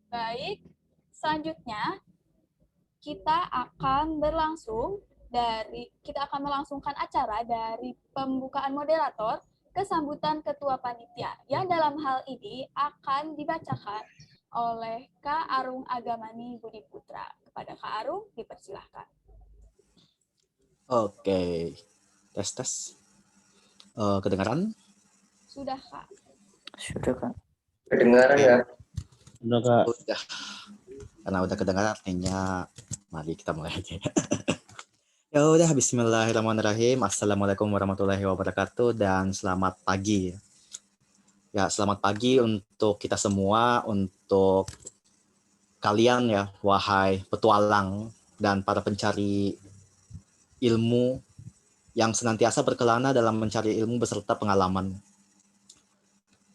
Baik, selanjutnya kita akan melangsungkan acara dari pembukaan moderator ke sambutan ketua panitia yang dalam hal ini akan dibacakan oleh Kak Arung Agamani Budi Putra. Kepada Kak Arung dipersilahkan. Oke, tes. Kedengaran? Sudah, Kak. Sudah, Kak. Kedengaran Oke. ya? Sudah, Kak. Udah. Karena udah kedengaran artinya mari kita mulai aja. Ya udah, bismillahirrahmanirrahim. Assalamualaikum warahmatullahi wabarakatuh dan selamat pagi. Ya, selamat pagi untuk kita semua, untuk kalian ya, wahai petualang dan para pencari ilmu yang senantiasa berkelana dalam mencari ilmu beserta pengalaman.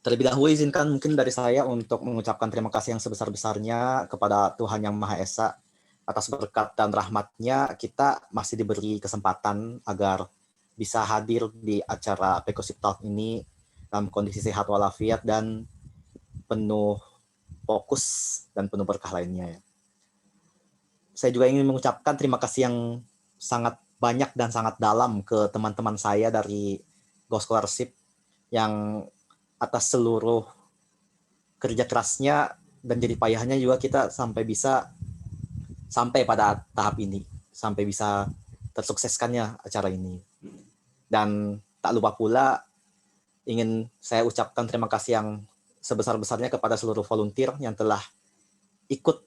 Terlebih dahulu izinkan mungkin dari saya untuk mengucapkan terima kasih yang sebesar-besarnya kepada Tuhan Yang Maha Esa atas berkat dan rahmat-Nya kita masih diberi kesempatan agar bisa hadir di acara Pekosip Talk ini dalam kondisi sehat walafiat dan penuh fokus dan penuh berkah lainnya. Saya juga ingin mengucapkan terima kasih yang sangat banyak dan sangat dalam ke teman-teman saya dari Go Scholarship yang atas seluruh kerja kerasnya dan jadi payahnya juga kita sampai pada tahap ini, sampai bisa tersukseskannya acara ini. Dan tak lupa pula ingin saya ucapkan terima kasih yang sebesar-besarnya kepada seluruh volunteer yang telah ikut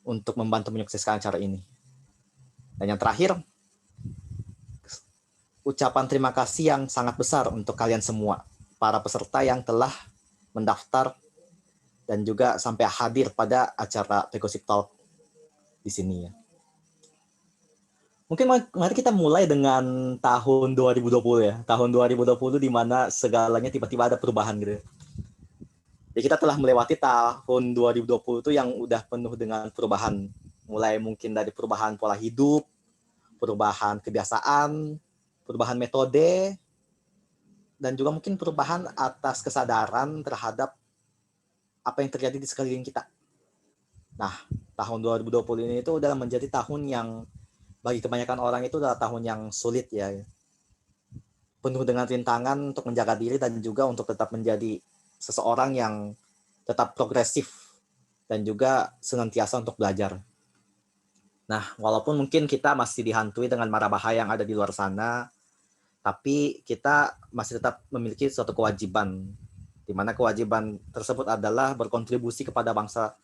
untuk membantu menyukseskan acara ini. Dan yang terakhir, ucapan terima kasih yang sangat besar untuk kalian semua, para peserta yang telah mendaftar dan juga sampai hadir pada acara Pekosip Talk di sini ya. Mungkin mari kita mulai dengan tahun 2020 ya. Tahun 2020 di mana segalanya tiba-tiba ada perubahan gitu. Jadi kita telah melewati tahun 2020 itu yang udah penuh dengan perubahan. Mulai mungkin dari perubahan pola hidup, perubahan kebiasaan, perubahan metode, dan juga mungkin perubahan atas kesadaran terhadap apa yang terjadi di sekeliling kita. Nah, tahun 2020 ini itu adalah menjadi tahun yang bagi kebanyakan orang itu adalah tahun yang sulit ya. Penuh dengan rintangan untuk menjaga diri dan juga untuk tetap menjadi seseorang yang tetap progresif dan juga senantiasa untuk belajar. Nah, walaupun mungkin kita masih dihantui dengan mara bahaya yang ada di luar sana, tapi kita masih tetap memiliki suatu kewajiban, di mana kewajiban tersebut adalah berkontribusi kepada bangsa.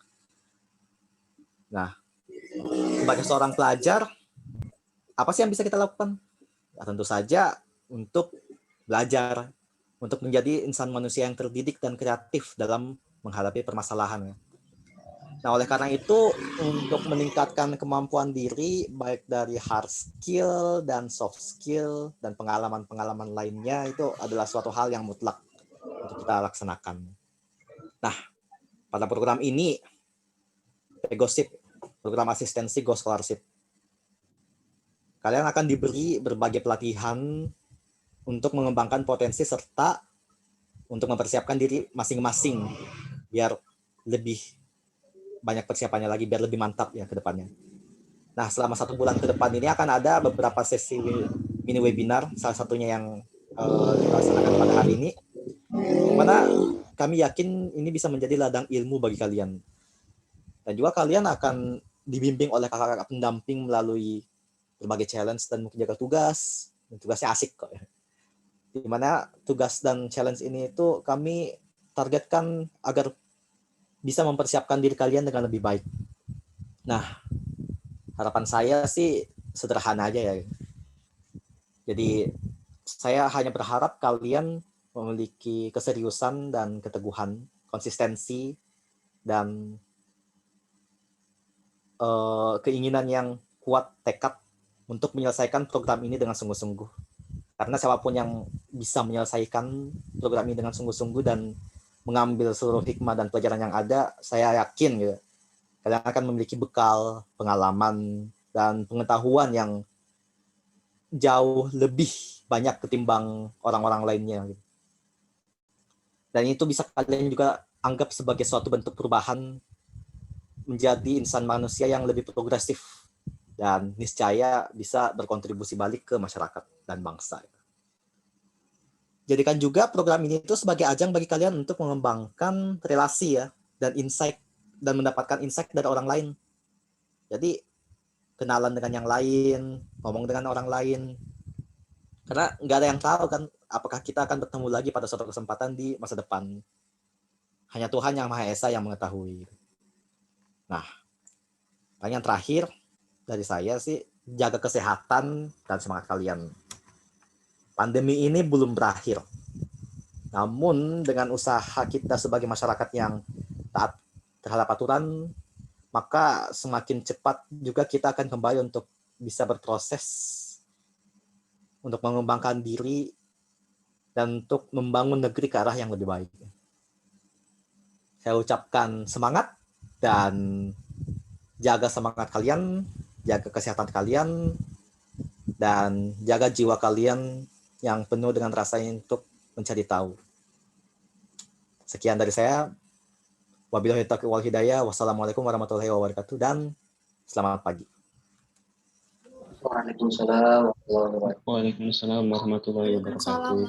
Nah, sebagai seorang pelajar, apa sih yang bisa kita lakukan? Ya, tentu saja untuk belajar, untuk menjadi insan manusia yang terdidik dan kreatif dalam menghadapi permasalahan. Nah, oleh karena itu, untuk meningkatkan kemampuan diri, baik dari hard skill dan soft skill dan pengalaman-pengalaman lainnya, itu adalah suatu hal yang mutlak untuk kita laksanakan. Nah, pada program ini, Pegosip, program asistensi Go Scholarship, kalian akan diberi berbagai pelatihan untuk mengembangkan potensi serta untuk mempersiapkan diri masing-masing biar lebih banyak persiapannya lagi, biar lebih mantap ya ke depannya. Nah, selama 1 bulan ke depan ini akan ada beberapa sesi mini webinar, salah satunya yang dilaksanakan pada hari ini, dimana kami yakin ini bisa menjadi ladang ilmu bagi kalian. Dan juga kalian akan dibimbing oleh kakak-kakak pendamping melalui berbagai challenge dan mungkin jaga tugas. Dan tugasnya asik kok ya. Dimana tugas dan challenge ini itu kami targetkan agar bisa mempersiapkan diri kalian dengan lebih baik. Nah, harapan saya sih sederhana aja ya. Jadi saya hanya berharap kalian memiliki keseriusan dan keteguhan, konsistensi, dan keinginan yang kuat, tekad untuk menyelesaikan program ini dengan sungguh-sungguh. Karena siapapun yang bisa menyelesaikan program ini dengan sungguh-sungguh dan mengambil seluruh hikmah dan pelajaran yang ada, saya yakin gitu, kalian akan memiliki bekal, pengalaman, dan pengetahuan yang jauh lebih banyak ketimbang orang-orang lainnya. Gitu. Dan itu bisa kalian juga anggap sebagai suatu bentuk perubahan menjadi insan manusia yang lebih progresif dan niscaya bisa berkontribusi balik ke masyarakat dan bangsa. Jadikan juga program ini itu sebagai ajang bagi kalian untuk mengembangkan relasi ya dan insight dan mendapatkan insight dari orang lain. Jadi kenalan dengan yang lain, ngomong dengan orang lain. Karena nggak ada yang tahu kan apakah kita akan bertemu lagi pada suatu kesempatan di masa depan. Hanya Tuhan yang Maha Esa yang mengetahui. Nah, yang terakhir dari saya sih, jaga kesehatan dan semangat kalian. Pandemi ini belum berakhir. Namun dengan usaha kita sebagai masyarakat yang taat terhadap aturan, maka semakin cepat juga kita akan kembali untuk bisa berproses untuk mengembangkan diri dan untuk membangun negeri ke arah yang lebih baik. Saya ucapkan semangat dan jaga semangat kalian, jaga kesehatan kalian, dan jaga jiwa kalian yang penuh dengan rasa untuk mencari tahu. Sekian dari saya. Wabillahi taufiq wal hidayah. Wassalamualaikum warahmatullahi wabarakatuh dan selamat pagi. Waalaikumsalam warahmatullahi wabarakatuh.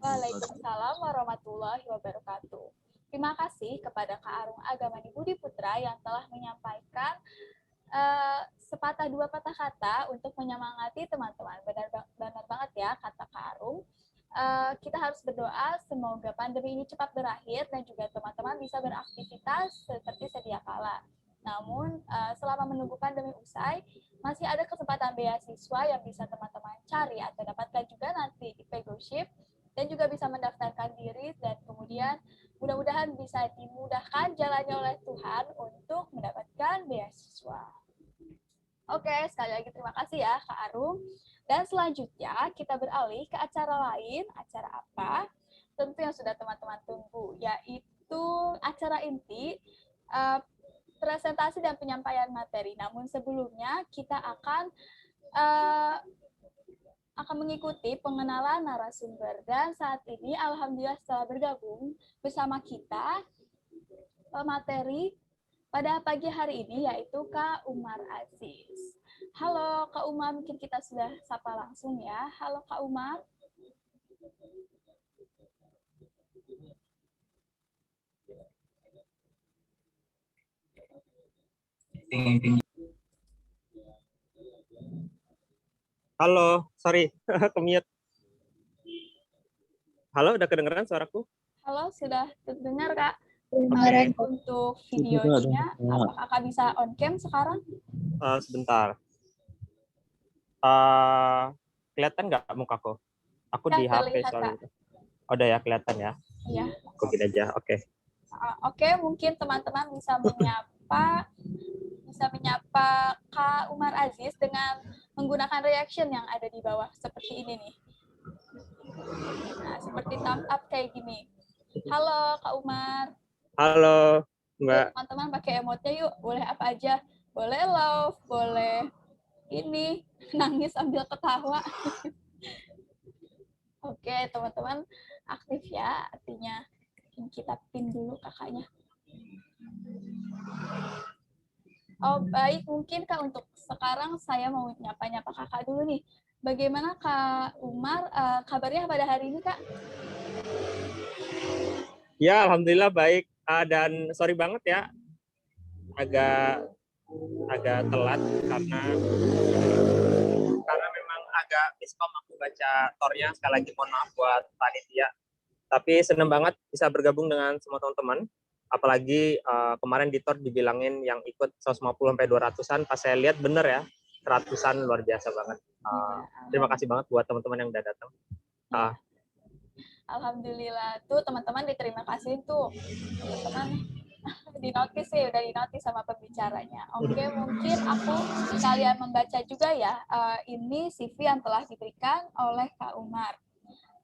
Waalaikumsalam warahmatullahi wabarakatuh. Terima kasih kepada Kak Arung Agamani Budi Putra yang telah menyampaikan sepatah dua patah kata untuk menyemangati teman-teman. Benar banget ya kata Kak Arung. Kita harus berdoa semoga pandemi ini cepat berakhir dan juga teman-teman bisa beraktivitas seperti sedia kala. Namun selama menunggu pandemi usai, masih ada kesempatan beasiswa yang bisa teman-teman cari atau dapatkan juga nanti di Pegoship dan juga bisa mendaftarkan diri dan kemudian mudah-mudahan bisa dimudahkan jalannya oleh Tuhan untuk mendapatkan beasiswa. Oke, sekali lagi terima kasih ya Kak Arum. Dan selanjutnya kita beralih ke acara lain. Acara apa? Tentu yang sudah teman-teman tunggu, yaitu acara inti, presentasi dan penyampaian materi. Namun sebelumnya kita akan mengikuti pengenalan narasumber. Dan saat ini alhamdulillah setelah bergabung bersama kita materi pada pagi hari ini yaitu Kak Umar Aziz. Halo Kak Umar, mungkin kita sudah sapa langsung ya. Halo Kak Umar. Halo, sorry, ke-mute. Halo, udah kedengeran suaraku? Halo, sudah terdengar Kak. Oke. Untuk videonya, apakah Kak bisa on cam sekarang? Sebentar. Kelihatan nggak mukaku? Aku Ya, di HP terlihat, soalnya. Kak. Oh, udah ya, kelihatan ya? Iya. Aku gini aja, oke. Oke, mungkin teman-teman bisa menyapa Kak Umar Aziz dengan menggunakan reaction yang ada di bawah seperti ini nih. Nah, seperti thumb up kayak gini. Halo Kak Umar. Halo, Mbak. Teman-teman pakai emotnya yuk. Boleh apa aja. Boleh love, boleh ini nangis sambil ketawa. Oke, teman-teman aktif ya. Artinya kita pin dulu kakaknya. Oh, baik. Mungkin Kak untuk sekarang saya mau nyapa-nyapa kakak dulu nih. Bagaimana Kak Umar kabarnya pada hari ini, Kak? Ya, alhamdulillah baik. Dan sorry banget ya, agak telat karena memang agak miskom aku baca tornya. Sekali lagi mohon maaf buat panitia. Tapi senang banget bisa bergabung dengan semua teman-teman. Apalagi kemarin di tor dibilangin yang ikut 150-200-an, pas saya lihat bener ya, 100-an, luar biasa banget. Terima kasih banget buat teman-teman yang udah datang. Alhamdulillah tuh teman-teman diterima kasih tuh teman-teman dinotis sih, udah dinotis sama pembicaranya. Oke, mungkin aku sekalian membaca juga ya ini CV yang telah diberikan oleh Kak Umar.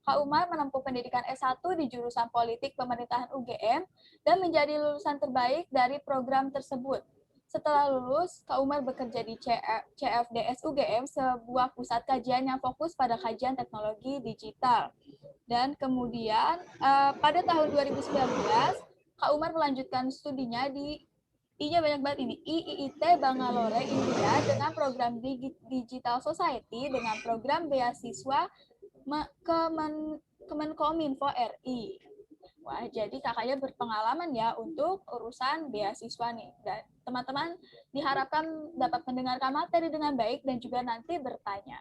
Kak Umar menempuh pendidikan S1 di jurusan Politik Pemerintahan UGM dan menjadi lulusan terbaik dari program tersebut. Setelah lulus, Kak Umar bekerja di CFDS UGM, sebuah pusat kajian yang fokus pada kajian teknologi digital. Dan kemudian pada tahun 2019, Kak Umar melanjutkan studinya di I-nya banyak banget ini. IIT Bangalore, India dengan program Digital Society dengan program beasiswa Kemenkominfo RI. Wah, jadi kakaknya berpengalaman ya untuk urusan beasiswa nih. Dan teman-teman diharapkan dapat mendengarkan materi dengan baik dan juga nanti bertanya.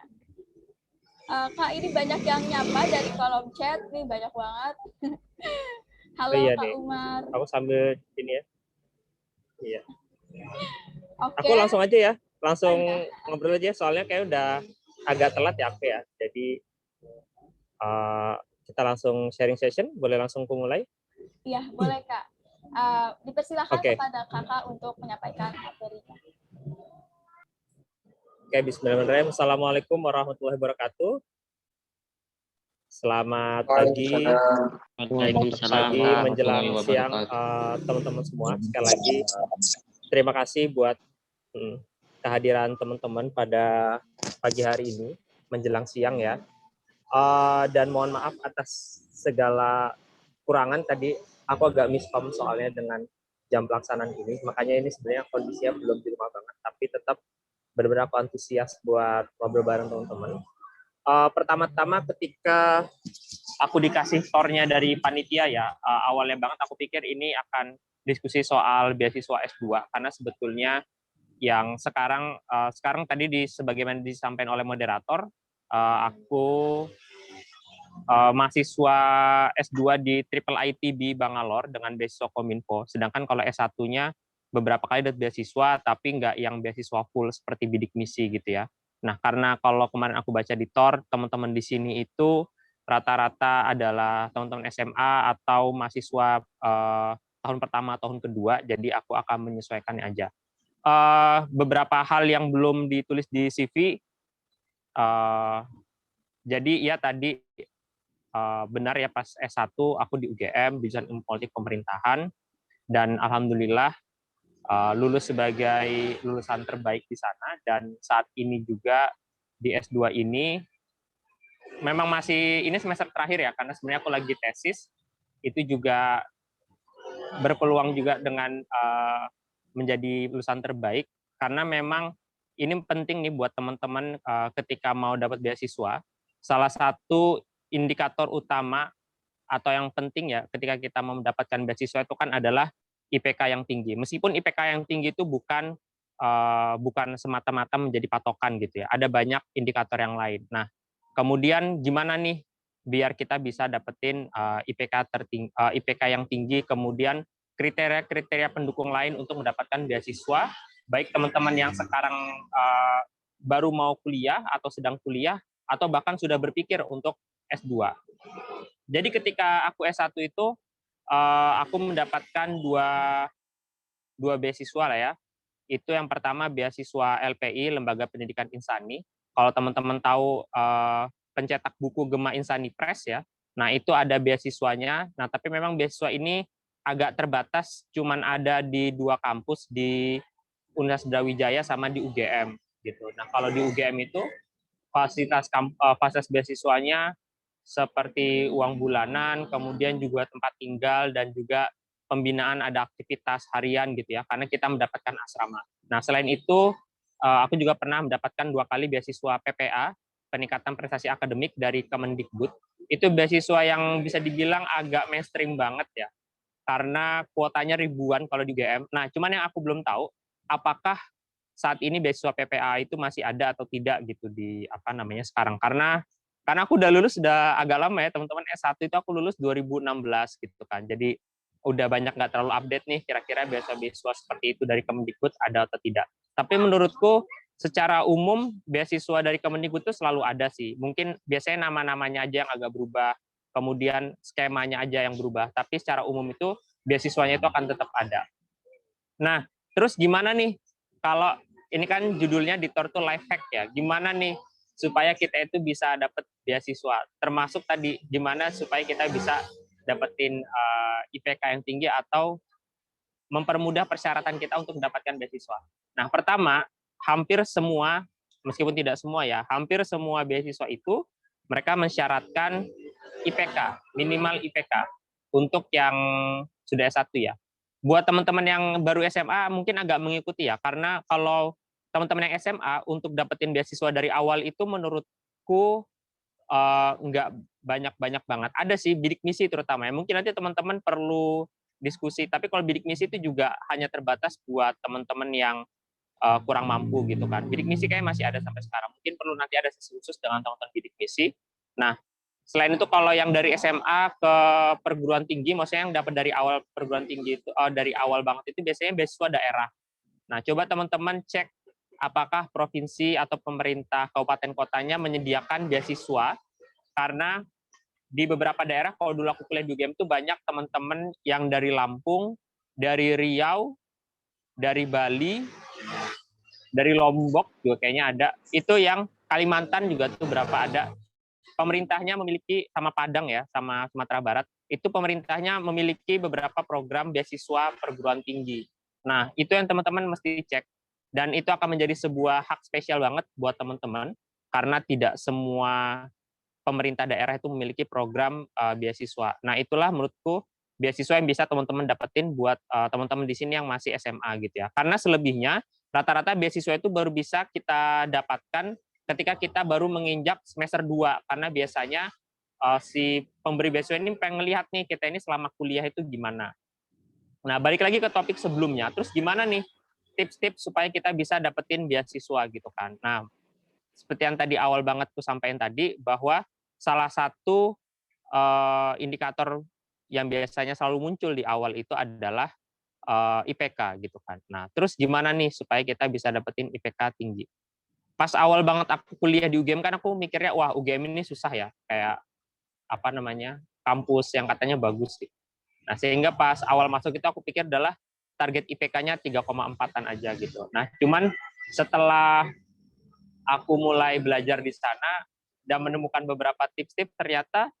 Kak, ini banyak yang nyapa dari kolom chat nih, banyak banget. Halo iya Kak nih. Umar. Aku sambil ini ya. Iya. Oke. Aku langsung aja ya. Langsung Ayo. ngobrol aja soalnya kayak udah agak telat ya aku ya. Jadi kita langsung sharing session. Boleh langsung mulai? Iya, boleh Kak. Dipersilakan Oke. kepada kakak untuk menyampaikan materinya. Oke, bismillahirrahmanirrahim. Assalamualaikum warahmatullahi wabarakatuh. Selamat pagi, Waalaikumsalam menjelang warahmatullahi siang wabarakatuh. teman-teman semua. Sekali lagi terima kasih buat kehadiran teman-teman pada pagi hari ini menjelang siang ya. Dan mohon maaf atas segala kurangan tadi aku agak miskom soalnya dengan jam pelaksanaan ini. Makanya ini sebenarnya kondisinya belum di rumah banget, tapi tetap benar-benar aku antusias buat ngobrol bareng teman-teman. Pertama-tama ketika aku dikasih tornya dari panitia ya, awalnya banget aku pikir ini akan diskusi soal beasiswa S2 karena sebetulnya yang sekarang tadi sebagaimana disampaikan oleh moderator, aku mahasiswa S2 di Triple ITB Bangalore dengan beasiswa Kominfo. Sedangkan kalau S1-nya beberapa kali dapat beasiswa, tapi nggak yang beasiswa full seperti bidik misi gitu ya. Nah, karena kalau kemarin aku baca di TOR, teman-teman di sini itu rata-rata adalah teman-teman SMA atau mahasiswa tahun pertama, tahun kedua, jadi aku akan menyesuaikannya aja. Beberapa hal yang belum ditulis di CV, jadi ya tadi benar ya pas S1 aku di UGM, jurusan Ilmu Politik Pemerintahan, dan alhamdulillah lulus sebagai lulusan terbaik di sana, dan saat ini juga di S2 ini memang masih ini semester terakhir ya, karena sebenarnya aku lagi tesis, itu juga berpeluang juga dengan menjadi lulusan terbaik, karena memang ini penting nih buat teman-teman ketika mau dapat beasiswa. Salah satu indikator utama atau yang penting ya ketika kita mau mendapatkan beasiswa itu kan adalah IPK yang tinggi. Meskipun IPK yang tinggi itu bukan semata-mata menjadi patokan gitu ya. Ada banyak indikator yang lain. Nah, kemudian gimana nih biar kita bisa dapetin IPK yang tinggi, kemudian kriteria-kriteria pendukung lain untuk mendapatkan beasiswa, baik teman-teman yang sekarang baru mau kuliah atau sedang kuliah atau bahkan sudah berpikir untuk S2. Jadi ketika aku S1 itu aku mendapatkan dua beasiswa lah ya. Itu yang pertama beasiswa LPI, Lembaga Pendidikan Insani. Kalau teman-teman tahu pencetak buku Gema Insani Press ya. Nah, itu ada beasiswanya. Nah, tapi memang beasiswa ini agak terbatas, cuman ada di 2 kampus, di Universitas Brawijaya sama di UGM gitu. Nah, kalau di UGM itu fasilitas beasiswanya seperti uang bulanan, kemudian juga tempat tinggal, dan juga pembinaan, ada aktivitas harian gitu ya, karena kita mendapatkan asrama. Nah, selain itu, aku juga pernah mendapatkan 2 kali beasiswa PPA, peningkatan prestasi akademik dari Kemendikbud. Itu beasiswa yang bisa dibilang agak mainstream banget ya, karena kuotanya ribuan kalau di UGM. Nah, cuman yang aku belum tahu, apakah saat ini beasiswa PPA itu masih ada atau tidak gitu di sekarang, karena aku udah lulus udah agak lama ya teman-teman. S1 itu aku lulus 2016 gitu kan, jadi udah banyak nggak terlalu update nih kira-kira beasiswa seperti itu dari Kemendikbud ada atau tidak. Tapi menurutku secara umum beasiswa dari Kemendikbud itu selalu ada sih, mungkin biasanya nama-namanya aja yang agak berubah, kemudian skemanya aja yang berubah, tapi secara umum itu beasiswanya itu akan tetap ada. Nah, terus gimana nih kalau ini kan judulnya di TOR tuh life hack ya, gimana nih supaya kita itu bisa dapat beasiswa, termasuk tadi gimana supaya kita bisa dapetin IPK yang tinggi atau mempermudah persyaratan kita untuk mendapatkan beasiswa. Nah, pertama, hampir semua, meskipun tidak semua ya, hampir semua beasiswa itu mereka mensyaratkan IPK, minimal IPK. Untuk yang sudah S1 ya. Buat teman-teman yang baru SMA mungkin agak mengikuti ya, karena kalau teman-teman yang SMA untuk dapetin beasiswa dari awal itu menurutku nggak banyak-banyak banget. Ada sih bidik misi terutama ya. Mungkin nanti teman-teman perlu diskusi, tapi kalau bidik misi itu juga hanya terbatas buat teman-teman yang kurang mampu gitu kan. Bidik misi kayak masih ada sampai sekarang. Mungkin perlu nanti ada sesi khusus dengan teman-teman bidik misi. Nah, selain itu kalau yang dari SMA ke perguruan tinggi, maksudnya yang dapat dari awal perguruan tinggi itu dari awal banget itu biasanya beasiswa daerah. Nah, coba teman-teman cek apakah provinsi atau pemerintah kabupaten kotanya menyediakan beasiswa, karena di beberapa daerah kalau dulu aku kuliah di UGM itu banyak teman-teman yang dari Lampung, dari Riau, dari Bali, dari Lombok juga kayaknya ada. Itu yang Kalimantan juga tuh berapa ada. Pemerintahnya memiliki, sama Padang ya, sama Sumatera Barat, itu pemerintahnya memiliki beberapa program beasiswa perguruan tinggi. Nah, itu yang teman-teman mesti cek. Dan itu akan menjadi sebuah hak spesial banget buat teman-teman, karena tidak semua pemerintah daerah itu memiliki program beasiswa. Nah, itulah menurutku beasiswa yang bisa teman-teman dapetin buat teman-teman di sini yang masih SMA gitu ya. Karena selebihnya, rata-rata beasiswa itu baru bisa kita dapatkan ketika kita baru menginjak semester 2, karena biasanya si pemberi beasiswa ini pengen ngelihat nih kita ini selama kuliah itu gimana. Nah, balik lagi ke topik sebelumnya, terus gimana nih tips-tips supaya kita bisa dapetin beasiswa gitu kan. Nah, seperti yang tadi awal banget tuh sampaikan tadi, bahwa salah satu indikator yang biasanya selalu muncul di awal itu adalah IPK gitu kan. Nah, terus gimana nih supaya kita bisa dapetin IPK tinggi? Pas awal banget aku kuliah di UGM kan aku mikirnya, wah UGM ini susah ya, kayak apa namanya, kampus yang katanya bagus sih. Nah, sehingga pas awal masuk itu aku pikir adalah target IPK-nya 3,4-an aja gitu. Nah, cuman setelah aku mulai belajar di sana dan menemukan beberapa tips-tips, ternyata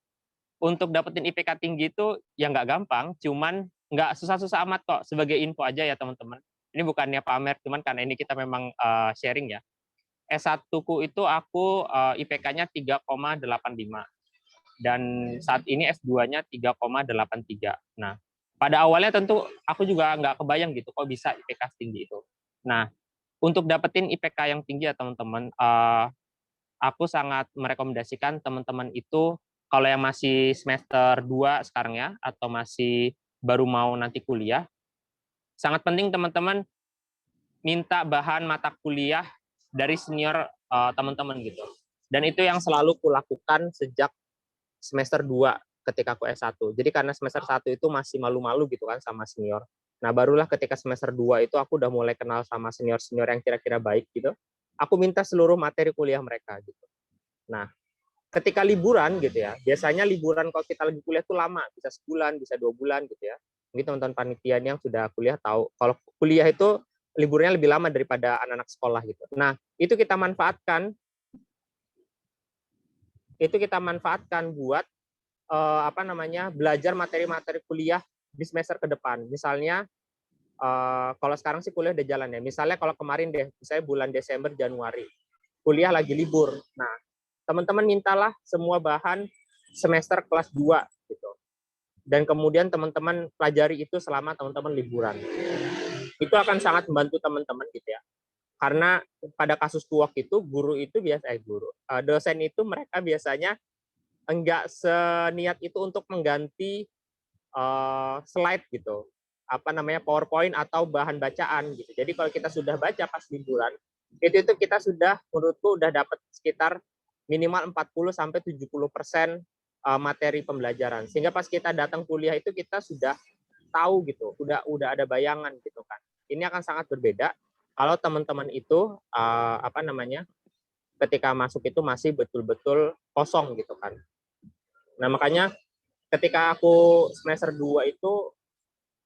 untuk dapetin IPK tinggi itu ya nggak gampang, cuman nggak susah-susah amat kok. Sebagai info aja ya teman-teman. Ini bukannya pamer, cuman karena ini kita memang sharing ya. S1-ku itu aku IPK-nya 3,85. Dan saat ini S2-nya 3,83. Nah, pada awalnya tentu aku juga nggak kebayang gitu kok bisa IPK setinggi itu. Nah, untuk dapetin IPK yang tinggi ya teman-teman, aku sangat merekomendasikan teman-teman itu kalau yang masih semester 2 sekarang ya, atau masih baru mau nanti kuliah, sangat penting teman-teman minta bahan mata kuliah dari senior teman-teman gitu. Dan itu yang selalu kulakukan sejak semester 2 ketika aku S1. Jadi karena semester 1 itu masih malu-malu gitu kan sama senior. Nah, barulah ketika semester 2 itu aku udah mulai kenal sama senior-senior yang kira-kira baik gitu. Aku minta seluruh materi kuliah mereka gitu. Nah, ketika liburan gitu ya, biasanya liburan kalau kita lagi kuliah itu lama, bisa sebulan, bisa 2 bulan gitu ya. Mungkin teman-teman panitia yang sudah kuliah tahu, kalau kuliah itu liburnya lebih lama daripada anak-anak sekolah gitu. Nah, itu kita manfaatkan buat belajar materi-materi kuliah di semester ke depan. Misalnya kalau sekarang sih kuliah udah jalan ya. Misalnya kalau kemarin deh, misalnya bulan Desember, Januari, kuliah lagi libur. Nah, teman-teman mintalah semua bahan semester kelas 2 gitu. Dan kemudian teman-teman pelajari itu selama teman-teman liburan. Itu akan sangat membantu teman-teman gitu ya. Karena pada kasus tuak itu dosen itu mereka biasanya enggak seniat itu untuk mengganti slide gitu, PowerPoint atau bahan bacaan gitu. Jadi kalau kita sudah baca pas liburan, itu kita sudah, menurutku udah dapat sekitar minimal 40-70% materi pembelajaran. Sehingga pas kita datang kuliah itu kita sudah tahu gitu, udah ada bayangan gitu kan. Ini akan sangat berbeda kalau teman-teman itu ketika masuk itu masih betul-betul kosong gitu kan. Nah, makanya ketika aku semester 2 itu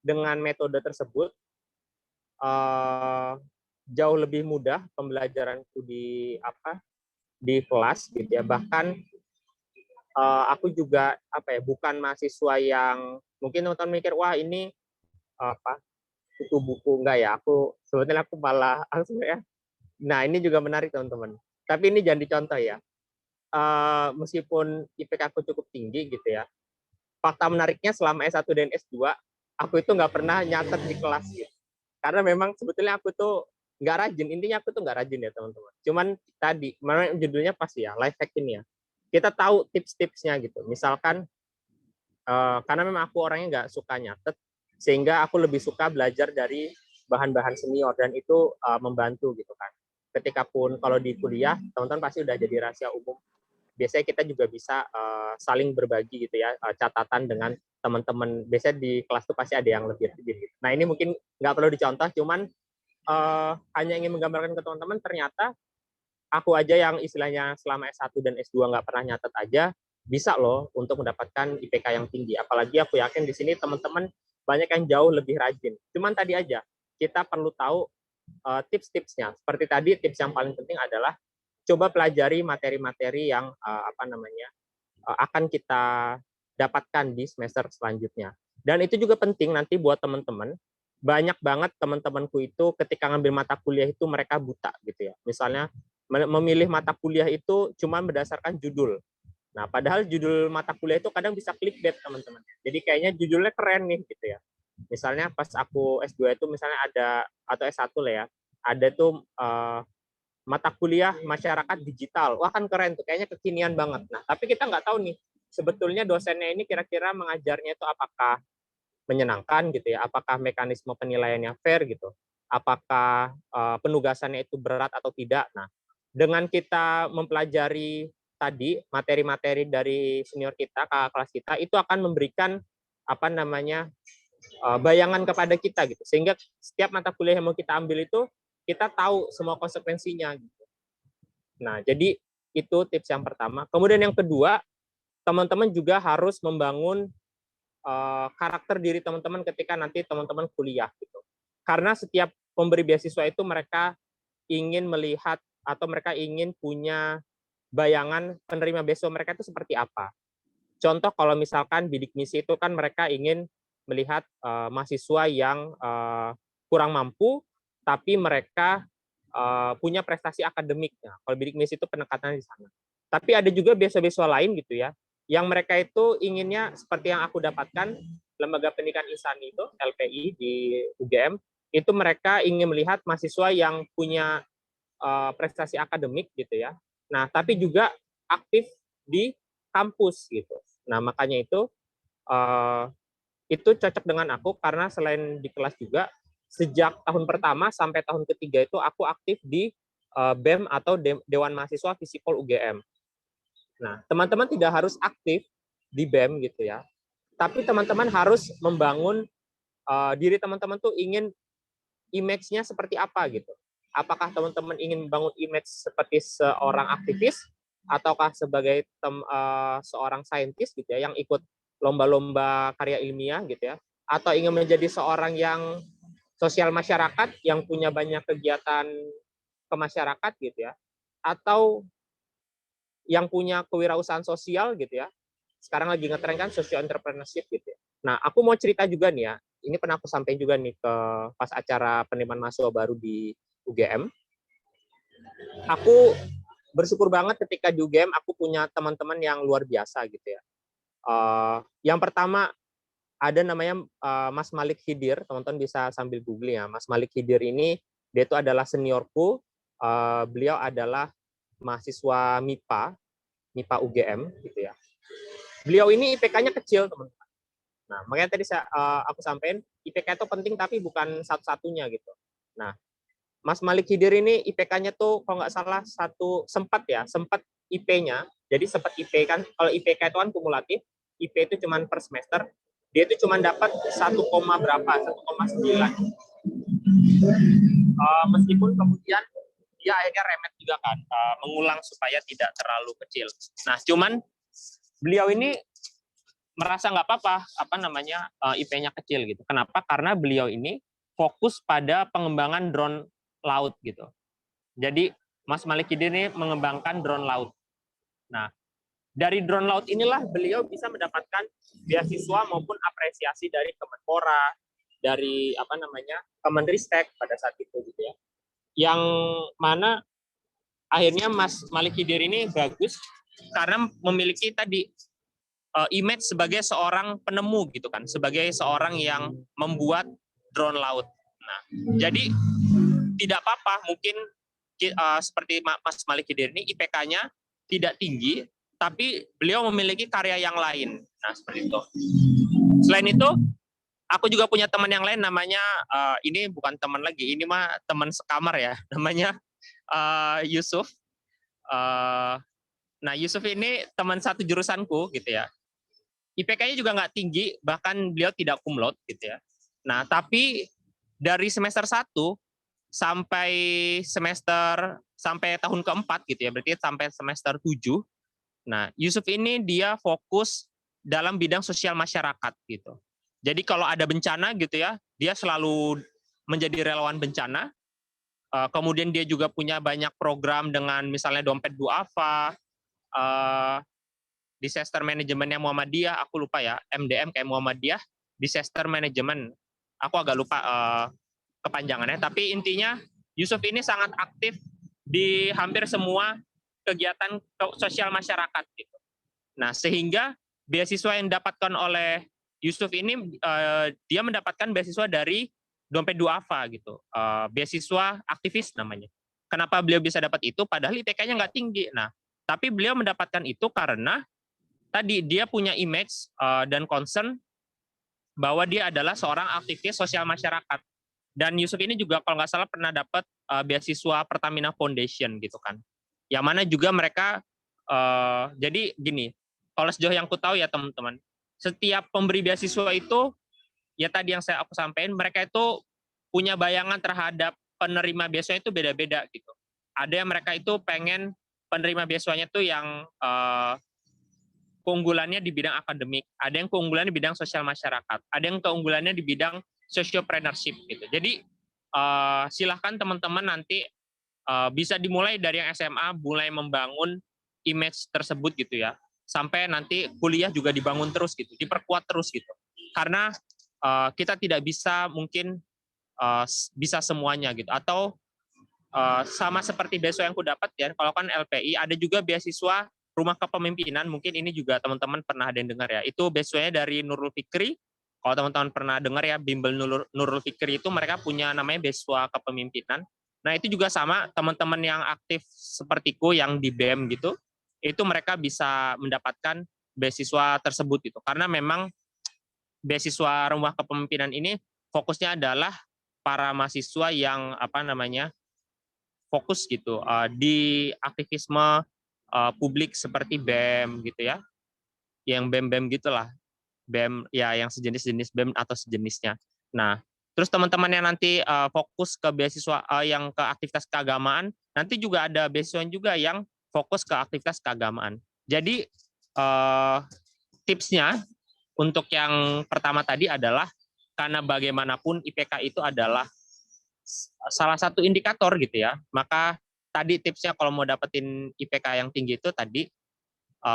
dengan metode tersebut jauh lebih mudah pembelajaranku di kelas gitu ya. Bahkan aku juga bukan mahasiswa yang mungkin teman-teman mikir wah ini buku buku enggak ya. Sebetulnya aku malah ya. Nah, ini juga menarik teman-teman. Tapi ini jangan dicontoh ya. Meskipun IPK aku cukup tinggi gitu ya. Fakta menariknya selama S1 dan S2 aku itu nggak pernah nyatet di kelas gitu. Karena memang sebetulnya aku tuh nggak rajin. Intinya aku tuh nggak rajin ya teman-teman. Cuman tadi, memang judulnya pasti ya, life hack ini ya. Kita tahu tips-tipsnya gitu. Misalkan, karena memang aku orangnya nggak suka nyatet, sehingga aku lebih suka belajar dari bahan-bahan senior, dan itu membantu gitu kan. Ketika pun kalau di kuliah, teman-teman pasti udah jadi rahasia umum. Biasanya kita juga bisa saling berbagi gitu ya, catatan dengan teman-teman. Biasanya di kelas tuh pasti ada yang lebih rajin gitu. Nah ini mungkin nggak perlu dicontoh, cuman hanya ingin menggambarkan ke teman-teman, ternyata aku aja yang istilahnya selama S1 dan S2 nggak pernah nyatet aja, bisa loh untuk mendapatkan IPK yang tinggi. Apalagi aku yakin di sini teman-teman banyak yang jauh lebih rajin. Cuman tadi aja, kita perlu tahu tips-tipsnya. Seperti tadi, tips yang paling penting adalah coba pelajari materi-materi yang akan kita dapatkan di semester selanjutnya. Dan itu juga penting nanti buat teman-teman. Banyak banget teman-temanku itu ketika ngambil mata kuliah itu mereka buta gitu ya. Misalnya memilih mata kuliah itu cuma berdasarkan judul. Nah, padahal judul mata kuliah itu kadang bisa clickbait teman-teman. Jadi kayaknya judulnya keren nih gitu ya. Misalnya pas aku S2 itu misalnya ada, atau S1 lah ya, ada tuh mata kuliah masyarakat digital. Wah kan keren tuh, kayaknya kekinian banget. Nah, tapi kita nggak tahu nih, sebetulnya dosennya ini kira-kira mengajarnya itu apakah menyenangkan gitu ya, apakah mekanisme penilaiannya fair gitu, apakah penugasannya itu berat atau tidak. Nah, dengan kita mempelajari tadi materi-materi dari senior kita, kakak kelas kita, itu akan memberikan bayangan kepada kita gitu, sehingga setiap mata kuliah yang mau kita ambil itu kita tahu semua konsekuensinya gitu. Nah, jadi itu tips yang pertama. Kemudian yang kedua, teman-teman juga harus membangun karakter diri teman-teman ketika nanti teman-teman kuliah gitu. Karena setiap pemberi beasiswa itu mereka ingin melihat atau mereka ingin punya bayangan penerima beasiswa mereka itu seperti apa. Contoh kalau misalkan bidik misi itu kan mereka ingin melihat mahasiswa yang kurang mampu tapi mereka punya prestasi akademiknya. Kalau bidik misi itu penekanannya di sana. Tapi ada juga beasiswa-beasiswa lain gitu ya, yang mereka itu inginnya seperti yang aku dapatkan, Lembaga Pendidikan Insani itu, LPI di UGM, itu mereka ingin melihat mahasiswa yang punya prestasi akademik gitu ya. Nah, tapi juga aktif di kampus gitu. Nah, makanya itu cocok dengan aku karena selain di kelas juga, sejak tahun pertama sampai tahun ketiga itu aku aktif di BEM atau Dewan Mahasiswa Visipol UGM. Nah, teman-teman tidak harus aktif di BEM gitu ya, tapi teman-teman harus membangun diri teman-teman tuh ingin image-nya seperti apa gitu. Apakah teman-teman ingin membangun image seperti seorang aktivis, ataukah sebagai seorang saintis gitu ya, yang ikut lomba-lomba karya ilmiah gitu ya, atau ingin menjadi seorang yang sosial masyarakat yang punya banyak kegiatan ke masyarakat gitu ya, atau yang punya kewirausahaan sosial gitu ya. Sekarang lagi ngetren kan social entrepreneurship gitu ya. Nah, aku mau cerita juga nih ya. Ini pernah aku sampaikan juga nih ke pas acara penerimaan mahasiswa baru di UGM. Aku bersyukur banget ketika di UGM aku punya teman-teman yang luar biasa gitu ya. Yang pertama ada namanya Mas Malik Hidir, teman-teman bisa sambil googling ya. Mas Malik Hidir ini dia itu adalah seniorku. Beliau adalah mahasiswa MIPA UGM gitu ya. Beliau ini IPK-nya kecil, teman-teman. Nah, makanya tadi aku sampaikan IPK itu penting tapi bukan satu-satunya gitu. Nah, Mas Malik Hidir ini IPK-nya tuh kalau nggak salah sempat IP-nya. Jadi sempat IP kan, kalau IPK itu kan kumulatif, IP itu cuma per semester, dia itu cuma dapat 1, berapa, 1,9. Meskipun kemudian dia akhirnya remet juga kan, mengulang supaya tidak terlalu kecil. Nah, cuman beliau ini merasa nggak apa-apa, IP-nya kecil gitu. Kenapa? Karena beliau ini fokus pada pengembangan drone laut gitu. Jadi Mas Malik Hidir ini mengembangkan drone laut. Nah, dari drone laut inilah beliau bisa mendapatkan beasiswa maupun apresiasi dari Kemenpora, dari Kemenristek pada saat itu gitu ya. Yang mana akhirnya Mas Malik Hidir ini bagus karena memiliki tadi image sebagai seorang penemu gitu kan, sebagai seorang yang membuat drone laut. Nah, jadi tidak apa-apa mungkin seperti Mas Malik Hidir ini IPK-nya tidak tinggi, tapi beliau memiliki karya yang lain. Nah, seperti itu. Selain itu, aku juga punya teman yang lain namanya, ini bukan teman lagi, ini mah teman sekamar ya, namanya Yusuf. Nah, Yusuf ini teman satu jurusanku gitu ya. IPK-nya juga nggak tinggi, bahkan beliau tidak cum laude gitu ya. Nah, tapi dari semester 1 sampai tahun keempat gitu ya, berarti sampai semester 7. Nah, Yusuf ini dia fokus dalam bidang sosial masyarakat gitu. Jadi kalau ada bencana gitu ya, dia selalu menjadi relawan bencana. Kemudian dia juga punya banyak program dengan misalnya Dompet Duafa, Disaster Manajemennya Muhammadiyah, aku lupa ya, MDM kayak Muhammadiyah, Disaster Management. Aku agak lupa kepanjangannya, tapi intinya Yusuf ini sangat aktif di hampir semua kegiatan sosial masyarakat gitu. Nah, sehingga beasiswa yang didapatkan oleh Yusuf ini dia mendapatkan beasiswa dari Dompet Duafa gitu. Beasiswa aktivis namanya. Kenapa beliau bisa dapat itu padahal IPK-nya nggak tinggi. Nah, tapi beliau mendapatkan itu karena tadi dia punya image dan concern bahwa dia adalah seorang aktivis sosial masyarakat. Dan Yusuf ini juga kalau nggak salah pernah dapat beasiswa Pertamina Foundation gitu kan. Yang mana juga mereka, jadi gini, kalau sejauh yang aku tahu ya teman-teman, setiap pemberi beasiswa itu, ya tadi yang aku sampaikan, mereka itu punya bayangan terhadap penerima beasiswa itu beda-beda gitu. Ada yang mereka itu pengen penerima beasiswanya itu yang keunggulannya di bidang akademik, ada yang keunggulannya di bidang sosial masyarakat, ada yang keunggulannya di bidang sociopreneurship gitu. Jadi silahkan teman-teman nanti bisa dimulai dari yang SMA, mulai membangun image tersebut gitu ya, sampai nanti kuliah juga dibangun terus gitu, diperkuat terus gitu. Karena kita tidak bisa mungkin bisa semuanya gitu. Atau sama seperti beasiswa yang aku dapat ya, kalau kan LPI ada juga beasiswa Rumah Kepemimpinan, mungkin ini juga teman-teman pernah ada yang dengar ya. Itu beasiswanya dari Nurul Fikri. Kalau teman-teman pernah dengar ya, Bimbel Nurul Fikri itu mereka punya namanya beasiswa kepemimpinan. Nah, itu juga sama teman-teman yang aktif sepertiku yang di BEM gitu, itu mereka bisa mendapatkan beasiswa tersebut gitu. Karena memang beasiswa Rumah Kepemimpinan ini fokusnya adalah para mahasiswa yang fokus gitu di aktivisme publik seperti BEM gitu ya, yang BEM gitulah, BEM ya yang sejenis BEM atau sejenisnya. Nah, terus teman-teman yang nanti fokus ke beasiswa yang ke aktivitas keagamaan, nanti juga ada beasiswa juga yang fokus ke aktivitas keagamaan. Jadi tipsnya untuk yang pertama tadi adalah karena bagaimanapun IPK itu adalah salah satu indikator gitu ya, maka tadi tipsnya kalau mau dapetin IPK yang tinggi itu tadi.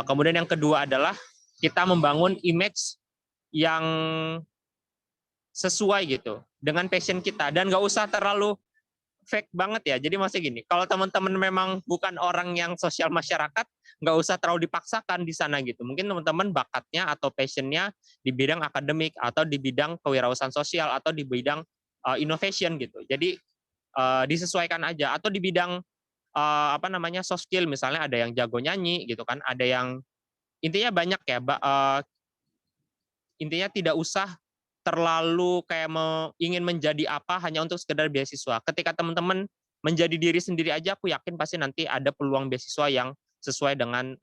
Kemudian yang kedua adalah kita membangun image yang sesuai gitu dengan passion kita dan nggak usah terlalu fake banget ya. Jadi maksudnya gini, kalau teman-teman memang bukan orang yang sosial masyarakat, nggak usah terlalu dipaksakan di sana gitu. Mungkin teman-teman bakatnya atau passionnya di bidang akademik atau di bidang kewirausahaan sosial atau di bidang innovation gitu. Jadi disesuaikan aja atau di bidang soft skill, misalnya ada yang jago nyanyi gitu kan, ada yang intinya banyak ya, intinya tidak usah terlalu kayak ingin menjadi apa hanya untuk sekedar beasiswa. Ketika teman-teman menjadi diri sendiri aja, aku yakin pasti nanti ada peluang beasiswa yang sesuai dengan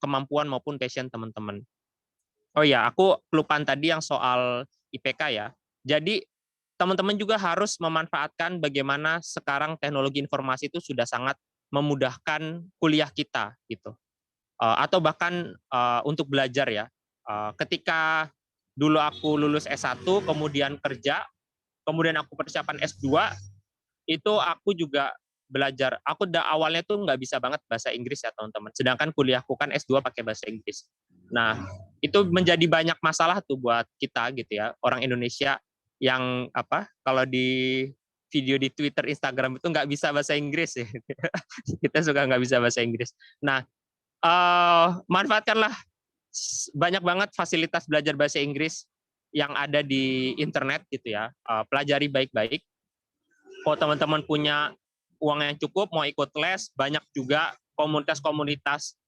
kemampuan maupun passion teman-teman. Oh ya, aku kelupaan tadi yang soal IPK ya. Jadi teman-teman juga harus memanfaatkan bagaimana sekarang teknologi informasi itu sudah sangat memudahkan kuliah kita gitu. Atau bahkan untuk belajar ya. Ketika dulu aku lulus S1, kemudian kerja, kemudian aku persiapan S2, itu aku juga belajar. Aku awalnya tuh nggak bisa banget bahasa Inggris ya teman-teman. Sedangkan kuliahku kan S2 pakai bahasa Inggris. Nah, itu menjadi banyak masalah tuh buat kita gitu ya, orang Indonesia yang kalau di video di Twitter, Instagram itu nggak bisa bahasa Inggris ya. Kita suka nggak bisa bahasa Inggris. Nah, manfaatkanlah banyak banget fasilitas belajar bahasa Inggris yang ada di internet gitu ya. Pelajari baik-baik. Kalau teman-teman punya uang yang cukup, mau ikut les, banyak juga komunitas-komunitas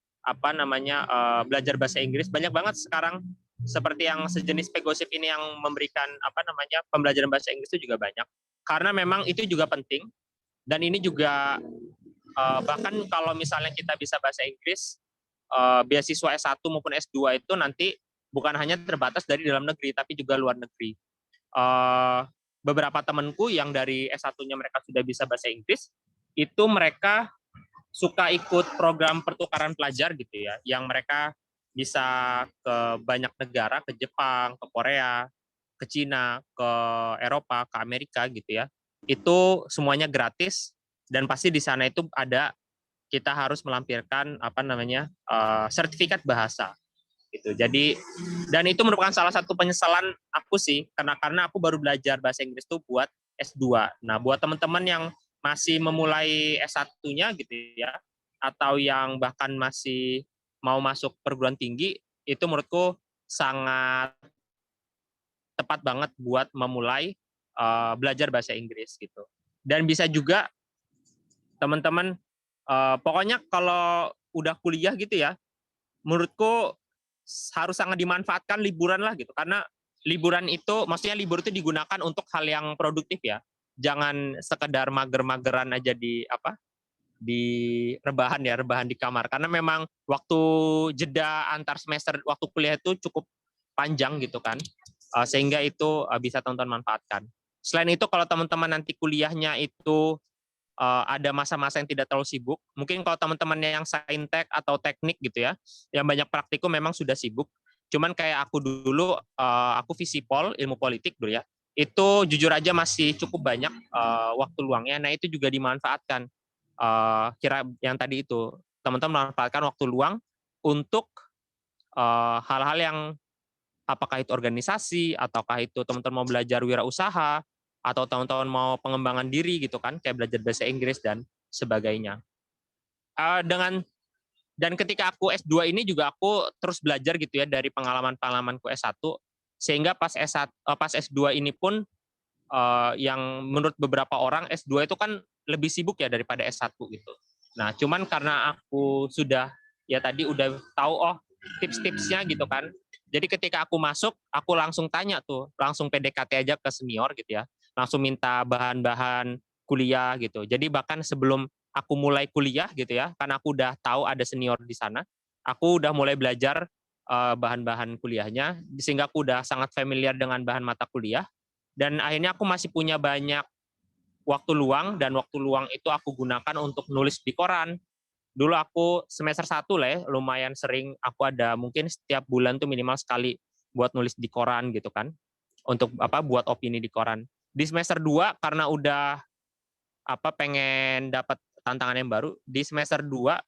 belajar bahasa Inggris. Banyak banget sekarang seperti yang sejenis Pegosip ini yang memberikan pembelajaran bahasa Inggris itu juga banyak. Karena memang itu juga penting, dan ini juga bahkan kalau misalnya kita bisa bahasa Inggris, beasiswa S1 maupun S2 itu nanti bukan hanya terbatas dari dalam negeri, tapi juga luar negeri. Beberapa temanku yang dari S1-nya mereka sudah bisa bahasa Inggris, itu mereka suka ikut program pertukaran pelajar gitu ya, yang mereka bisa ke banyak negara, ke Jepang, ke Korea, ke Cina, ke Eropa, ke Amerika gitu ya. Itu semuanya gratis, dan pasti di sana itu kita harus melampirkan sertifikat bahasa gitu. Jadi, dan itu merupakan salah satu penyesalan aku sih, karena aku baru belajar bahasa Inggris tuh buat S2. Nah, buat teman-teman yang masih memulai S1-nya gitu ya, atau yang bahkan masih mau masuk perguruan tinggi, itu menurutku sangat tepat banget buat memulai belajar bahasa Inggris gitu. Dan bisa juga teman-teman, pokoknya kalau udah kuliah gitu ya, menurutku harus sangat dimanfaatkan liburan lah gitu, karena liburan itu, maksudnya libur itu digunakan untuk hal yang produktif ya, jangan sekedar mager-mageran aja di rebahan di kamar, karena memang waktu jeda antar semester waktu kuliah itu cukup panjang gitu kan, sehingga itu bisa teman-teman manfaatkan. Selain itu, kalau teman-teman nanti kuliahnya itu ada masa-masa yang tidak terlalu sibuk. Mungkin kalau teman-teman yang saintek atau teknik gitu ya, yang banyak praktikum memang sudah sibuk. Cuman kayak aku dulu, aku Visipol, ilmu politik dulu ya, itu jujur aja masih cukup banyak waktu luangnya. Nah, itu juga dimanfaatkan. Kira yang tadi itu, teman-teman memanfaatkan waktu luang untuk hal-hal yang apakah itu organisasi, ataukah itu teman-teman mau belajar wirausaha, atau teman-teman mau pengembangan diri gitu kan, kayak belajar bahasa Inggris dan sebagainya. Dan ketika aku S2 ini juga aku terus belajar gitu ya dari pengalaman-pengalamanku S1, sehingga pas S2 ini pun yang menurut beberapa orang S2 itu kan lebih sibuk ya daripada S1 gitu. Nah, cuman karena aku sudah ya tadi udah tahu tips-tipsnya gitu kan. Jadi ketika aku masuk, aku langsung tanya tuh, langsung PDKT aja ke senior gitu ya. Langsung minta bahan-bahan kuliah gitu. Jadi bahkan sebelum aku mulai kuliah gitu ya, karena aku udah tahu ada senior di sana, aku udah mulai belajar bahan-bahan kuliahnya, sehingga aku udah sangat familiar dengan bahan mata kuliah. Dan akhirnya aku masih punya banyak waktu luang, dan waktu luang itu aku gunakan untuk nulis di koran. Dulu aku semester 1 lah ya, lumayan sering aku ada mungkin setiap bulan tuh minimal sekali buat nulis di koran gitu kan. Untuk buat opini di koran. Di semester 2 karena udah pengen dapat tantangan yang baru, di semester 2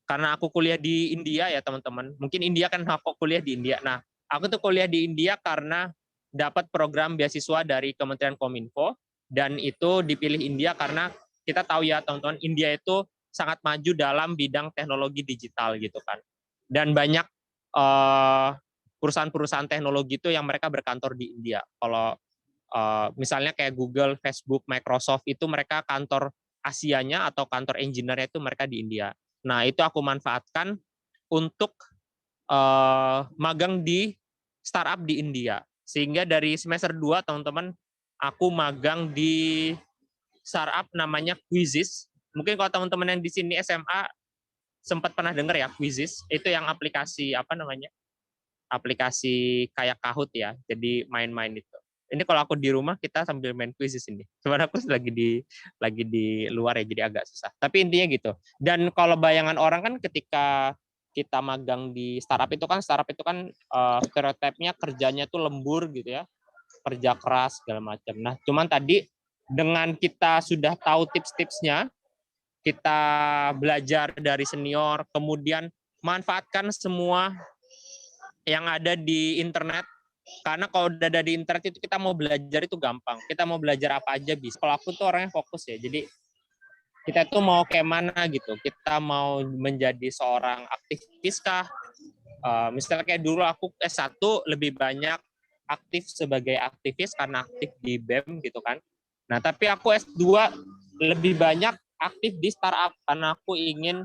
karena aku kuliah di India ya teman-teman. Mungkin India kan aku kuliah di India. Nah, aku tuh kuliah di India karena dapat program beasiswa dari Kementerian Kominfo, dan itu dipilih India karena kita tahu ya teman-teman, India itu sangat maju dalam bidang teknologi digital gitu kan. Dan banyak perusahaan-perusahaan teknologi itu yang mereka berkantor di India. Kalau misalnya kayak Google, Facebook, Microsoft itu mereka kantor Asianya atau kantor engineer-nya itu mereka di India. Nah, itu aku manfaatkan untuk magang di startup di India. Sehingga dari semester 2 teman-teman, aku magang di startup namanya Quizizz. Mungkin kalau teman-teman yang di sini SMA sempat pernah dengar ya Quizizz. Itu yang aplikasi aplikasi kayak Kahoot ya. Jadi main-main itu. Ini kalau aku di rumah kita sambil main Quizizz ini. Sebenarnya aku lagi di luar ya, jadi agak susah. Tapi intinya gitu. Dan kalau bayangan orang kan ketika kita magang di startup itu kan stereotipnya kerjanya tuh lembur gitu ya. Kerja keras segala macam. Nah, cuman tadi dengan kita sudah tahu tips-tipsnya, kita belajar dari senior, kemudian manfaatkan semua yang ada di internet. Karena kalau udah ada di internet itu kita mau belajar itu gampang. Kita mau belajar apa aja bisa. Kalau aku tuh orangnya fokus ya. Jadi kita tuh mau kayak mana gitu. Kita mau menjadi seorang aktivis kah? Misalnya kayak dulu aku S1 lebih banyak aktif sebagai aktivis karena aktif di BEM gitu kan. Nah, tapi aku S2 lebih banyak aktif di startup karena aku ingin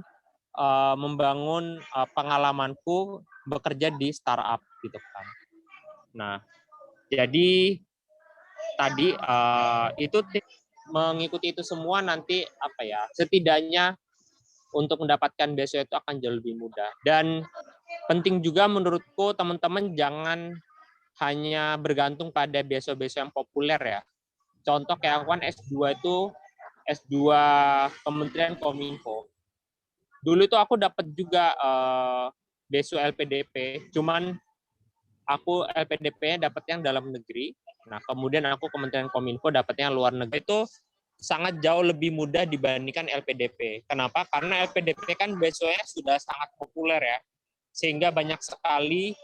membangun pengalamanku bekerja di startup gitu kan. Nah, jadi tadi itu mengikuti itu semua nanti apa ya, setidaknya untuk mendapatkan beasiswa itu akan jauh lebih mudah. Dan penting juga menurutku teman-teman jangan hanya bergantung pada beasiswa-beasiswa yang populer ya. Contoh kayak aku kan S2 itu S2 Kementerian Kominfo. Dulu itu aku dapat juga beasiswa LPDP, cuman aku LPDP-nya dapat yang dalam negeri. Nah, kemudian aku Kementerian Kominfo dapatnya luar negeri. Itu sangat jauh lebih mudah dibandingkan LPDP. Kenapa? Karena LPDP kan beasiswanya sudah sangat populer ya, sehingga banyak sekali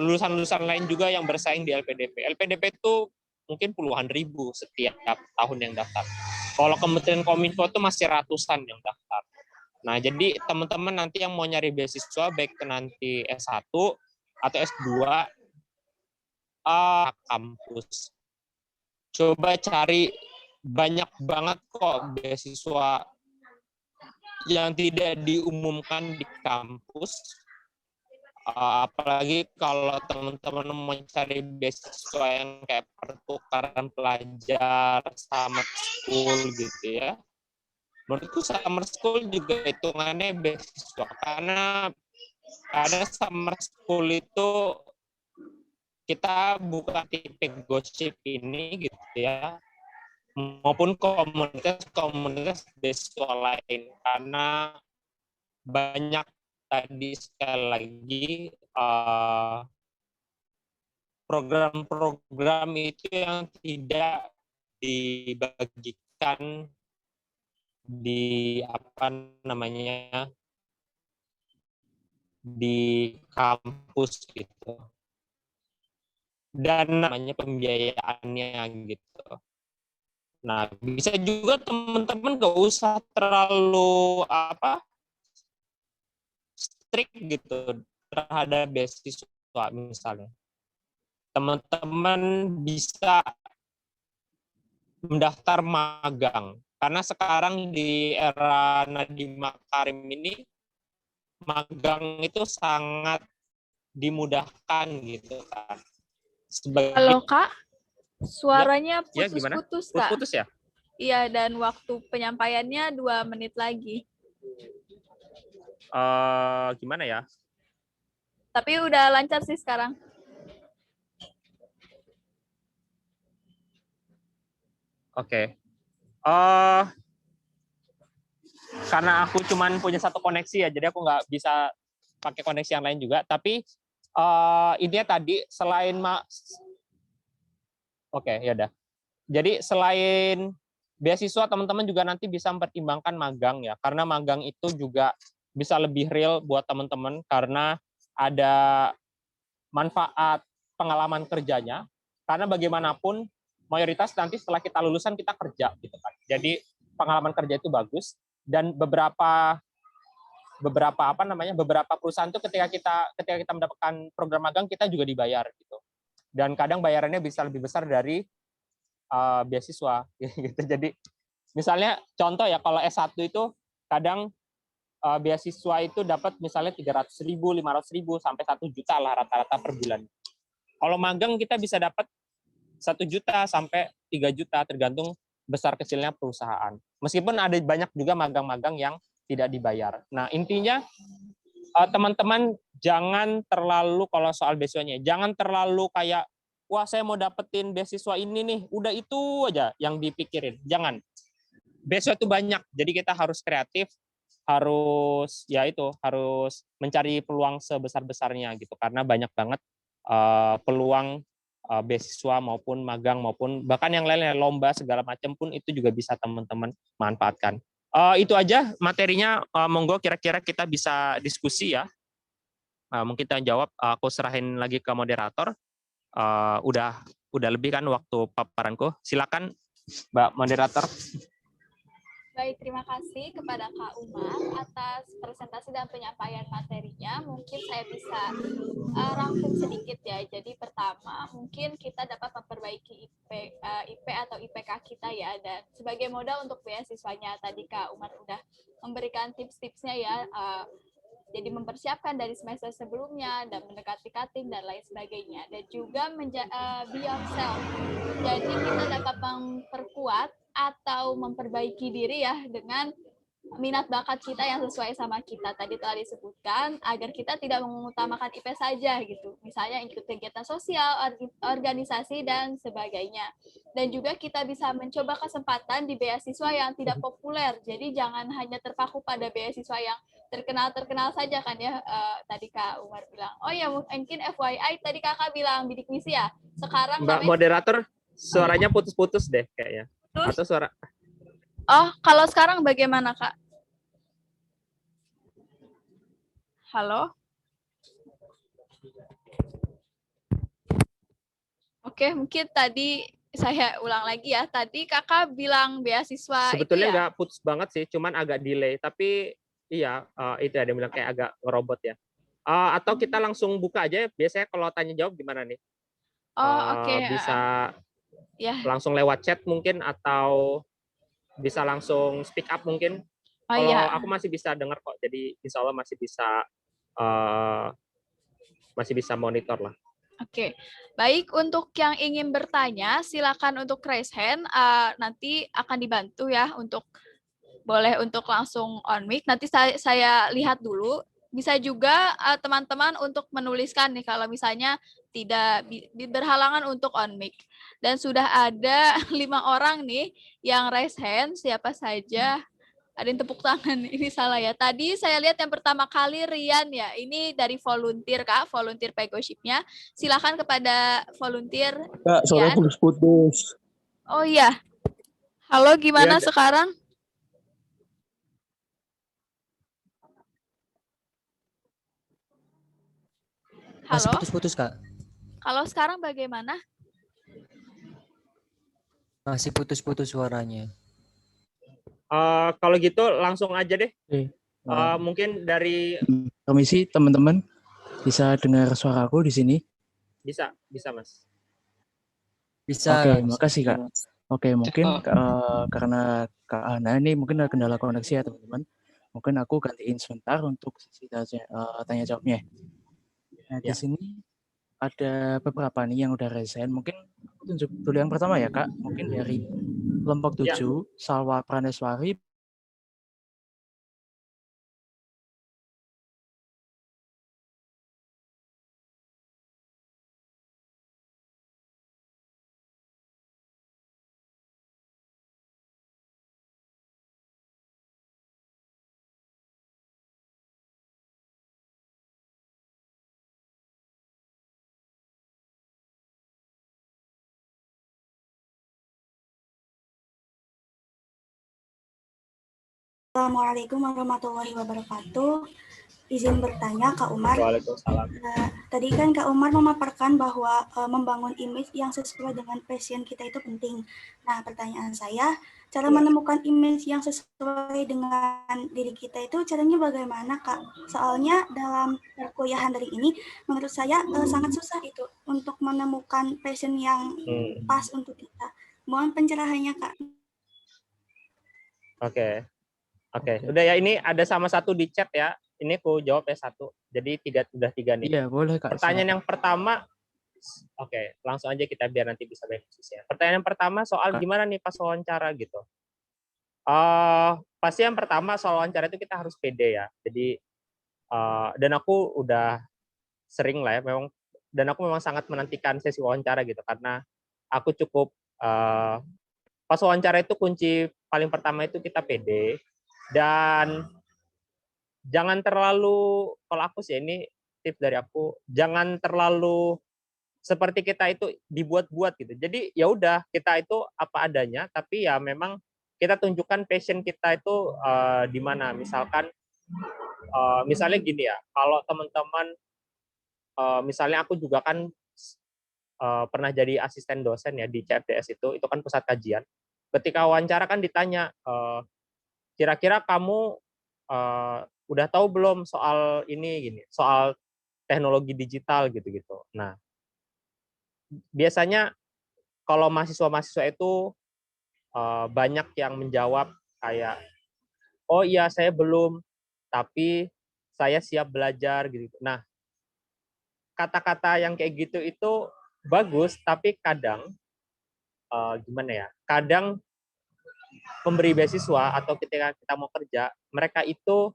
lulusan-lulusan lain juga yang bersaing di LPDP. LPDP itu mungkin puluhan ribu setiap tahun yang daftar. Kalau Kementerian Kominfo itu masih ratusan yang daftar. Nah, jadi teman-teman nanti yang mau nyari beasiswa, baik nanti S1 atau S2, kampus. Coba cari, banyak banget kok beasiswa yang tidak diumumkan di kampus. Apalagi kalau teman-teman mau cari beasiswa yang kayak pertukaran pelajar, summer school gitu ya. Menurutku summer school juga hitungannya beasiswa, karena ada summer school itu kita bukan tipe gosip ini gitu ya, maupun komunitas beasiswa lain, karena banyak tadi sekali lagi program-program itu yang tidak dibagikan di di kampus gitu, dan namanya pembiayaannya gitu. Nah, bisa juga teman-teman gak usah terlalu strict gitu terhadap beasiswa. Misalnya teman-teman bisa mendaftar magang, karena sekarang di era Nadiem Makarim ini magang itu sangat dimudahkan gitu kan. Halo Kak, suaranya Ya, gimana? putus-putus Kak. Putus ya? Iya, dan waktu penyampaiannya 2 menit lagi. Gimana ya? Tapi udah lancar sih sekarang. Oke. Karena aku cuman punya satu koneksi ya, jadi aku nggak bisa pakai koneksi yang lain juga. Tapi intinya tadi selain ya udah. Jadi selain beasiswa, teman-teman juga nanti bisa mempertimbangkan magang ya, karena magang itu juga bisa lebih real buat teman-teman karena ada manfaat pengalaman kerjanya. Karena bagaimanapun mayoritas nanti setelah kita lulusan kita kerja gitu kan. Jadi pengalaman kerja itu bagus, dan beberapa perusahaan itu ketika kita mendapatkan program magang kita juga dibayar gitu. Dan kadang bayarannya bisa lebih besar dari beasiswa gitu. Jadi misalnya contoh ya, kalau S1 itu kadang beasiswa itu dapat misalnya 300.000, 500.000 sampai 1 juta lah rata-rata per bulan. Kalau magang kita bisa dapat 1 juta sampai 3 juta tergantung besar kecilnya perusahaan. Meskipun ada banyak juga magang-magang yang tidak dibayar. Nah, intinya teman-teman jangan terlalu, kalau soal beasiswanya, jangan terlalu kayak, wah saya mau dapetin beasiswa ini nih, udah itu aja yang dipikirin. Jangan. Beasiswa itu banyak, jadi kita harus kreatif, harus mencari peluang sebesar-besarnya gitu, karena banyak banget peluang beasiswa maupun magang maupun bahkan yang lainnya, lomba segala macam pun itu juga bisa teman-teman manfaatkan. Itu aja materinya, monggo kira-kira kita bisa diskusi ya. Mungkin kita jawab, aku serahin lagi ke moderator. Udah lebih kan waktu paparanku. Silakan Mbak moderator. Baik, terima kasih kepada Kak Umar atas presentasi dan penyampaian materinya. Mungkin saya bisa rangkum sedikit ya. Jadi pertama, mungkin kita dapat memperbaiki IP atau IPK kita ya. Dan sebagai modal untuk beasiswanya, tadi Kak Umar udah memberikan tips-tipsnya ya. Jadi mempersiapkan dari semester sebelumnya dan mendekati cutting dan lain sebagainya. Dan juga be yourself. Jadi kita dapat memperkuat atau memperbaiki diri ya dengan minat bakat kita yang sesuai sama kita. Tadi telah disebutkan agar kita tidak mengutamakan IP saja gitu. Misalnya ikut kegiatan sosial, organisasi dan sebagainya. Dan juga kita bisa mencoba kesempatan di beasiswa yang tidak populer. Jadi jangan hanya terpaku pada beasiswa yang terkenal saja kan ya. Tadi Kak Umar bilang. Oh ya mungkin FYI tadi Kakak bilang bidik misi ya. Sekarang Mbak namanya moderator, suaranya putus-putus deh kayaknya. Atau suara Oh, kalau sekarang bagaimana, Kak? Halo? Oke, mungkin tadi saya ulang lagi ya. Tadi Kakak bilang beasiswa sebetulnya itu ya? nggak putus banget sih, cuman agak delay. Tapi iya, itu ada yang bilang kayak agak ngerobot ya. Atau kita langsung buka aja ya. Biasanya kalau tanya jawab gimana nih? Oh, oke. Bisa Ya. langsung lewat chat mungkin atau bisa langsung speak up mungkin. Oh Kalau iya. aku masih bisa dengar kok, jadi insya Allah masih bisa monitor lah. Oke, baik untuk yang ingin bertanya, silakan untuk raise hand. Nanti akan dibantu ya boleh untuk langsung on mic. Nanti saya lihat dulu. Bisa juga teman-teman untuk menuliskan nih kalau misalnya tidak berhalangan untuk on mic. Dan sudah ada 5 orang nih yang raise hand. Siapa saja? Ada yang tepuk tangan. Ini salah ya. Tadi saya lihat yang pertama kali Rian ya. Ini dari volunteer Kak, volunteer Pegoship-nya. Silakan kepada volunteer Kak, suara Rian. putus-putus. Oh iya. Halo, gimana Rian, sekarang? Masih Halo. putus-putus, Kak. Kalau sekarang bagaimana? Masih putus-putus suaranya. kalau gitu langsung aja deh. Oke. Mungkin dari Permisi teman-teman, bisa dengar suaraku di sini? bisa Mas. Bisa. Oke, Kak. makasih Kak. Oke, mungkin karena Kak Ana ini mungkin ada kendala koneksi ya teman-teman. Mungkin aku gantiin sebentar untuk sesi tanya jawabnya. Nah, di sini ada beberapa nih yang udah resign. Mungkin aku tunjuk dulu yang pertama ya Kak. Mungkin dari kelompok 7, Salwa Praneswari. Assalamualaikum warahmatullahi wabarakatuh. Izin bertanya Kak Umar. Waalaikumsalam. Tadi kan Kak Umar memaparkan bahwa membangun image yang sesuai dengan passion kita itu penting. Nah, pertanyaan saya, cara menemukan image yang sesuai dengan diri kita itu caranya bagaimana Kak? Soalnya dalam perkuliahan dari ini, menurut saya sangat susah itu untuk menemukan passion yang pas untuk kita. Mohon pencerahannya Kak. Oke, udah ya, ini ada sama satu di chat ya. Ini aku jawab ya satu. Jadi udah tiga nih. Iya, boleh Kak. Pertanyaan yang pertama, oke, langsung aja kita biar nanti bisa diskusi ya. Pertanyaan yang pertama soal gimana nih pas wawancara gitu. Pasti yang pertama soal wawancara itu kita harus pede ya. Jadi dan aku udah sering lah ya, dan aku memang sangat menantikan sesi wawancara gitu karena aku cukup pas wawancara itu kunci paling pertama itu kita pede. Dan jangan terlalu, kalau aku sih ini tips dari aku, jangan terlalu seperti kita itu dibuat-buat gitu. Jadi ya udah kita itu apa adanya, tapi ya memang kita tunjukkan passion kita itu di mana. Misalnya gini ya, kalau teman-teman, misalnya aku juga kan pernah jadi asisten dosen ya di CFDS itu kan pusat kajian. Ketika wawancara kan ditanya kira-kira kamu udah tahu belum soal ini gini, soal teknologi digital gitu-gitu. Nah, biasanya kalau mahasiswa-mahasiswa itu banyak yang menjawab kayak, oh iya saya belum, tapi saya siap belajar gitu. Nah, kata-kata yang kayak gitu itu bagus, tapi kadang gimana ya? Kadang pemberi beasiswa atau ketika kita mau kerja, mereka itu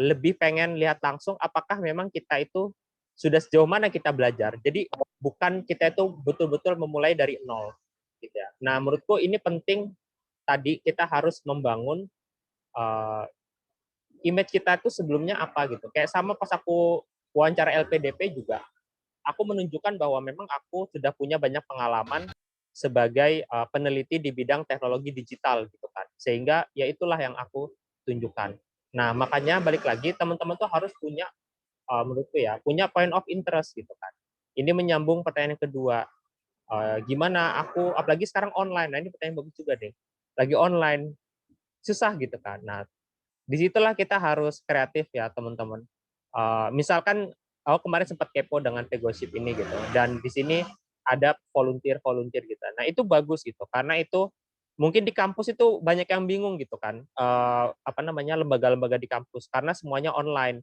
lebih pengen lihat langsung apakah memang kita itu sudah sejauh mana kita belajar. Jadi bukan kita itu betul-betul memulai dari nol. Gitu ya. Nah, menurutku ini penting tadi kita harus membangun image kita itu sebelumnya apa gitu. Kayak sama pas aku wawancara LPDP juga, aku menunjukkan bahwa memang aku sudah punya banyak pengalaman sebagai peneliti di bidang teknologi digital gitu kan. Sehingga ya itulah yang aku tunjukkan. Nah, makanya balik lagi teman-teman tuh harus punya menurutku ya, punya point of interest gitu kan. Ini menyambung pertanyaan yang kedua. Gimana aku apalagi sekarang online. Nah, ini pertanyaan bagus juga deh. Lagi online susah gitu kan. Nah, disitulah kita harus kreatif ya teman-teman. Misalkan aku kemarin sempat kepo dengan Pegosip ini gitu, dan di sini ada volunteer gitu. Nah itu bagus gitu, karena itu mungkin di kampus itu banyak yang bingung gitu kan, apa namanya lembaga-lembaga di kampus karena semuanya online.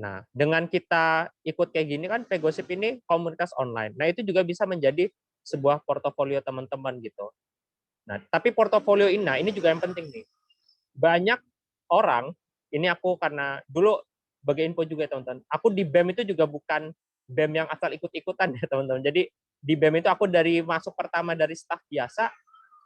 Nah dengan kita ikut kayak gini kan Pegosip ini komunitas online. Nah itu juga bisa menjadi sebuah portofolio teman-teman gitu. Nah tapi portofolio ini, nah ini juga yang penting nih. Banyak orang, ini aku karena dulu sebagai info juga ya teman-teman, aku di BEM itu juga bukan BEM yang asal ikut-ikutan ya teman-teman. Jadi di BEM itu aku dari masuk pertama dari staf biasa,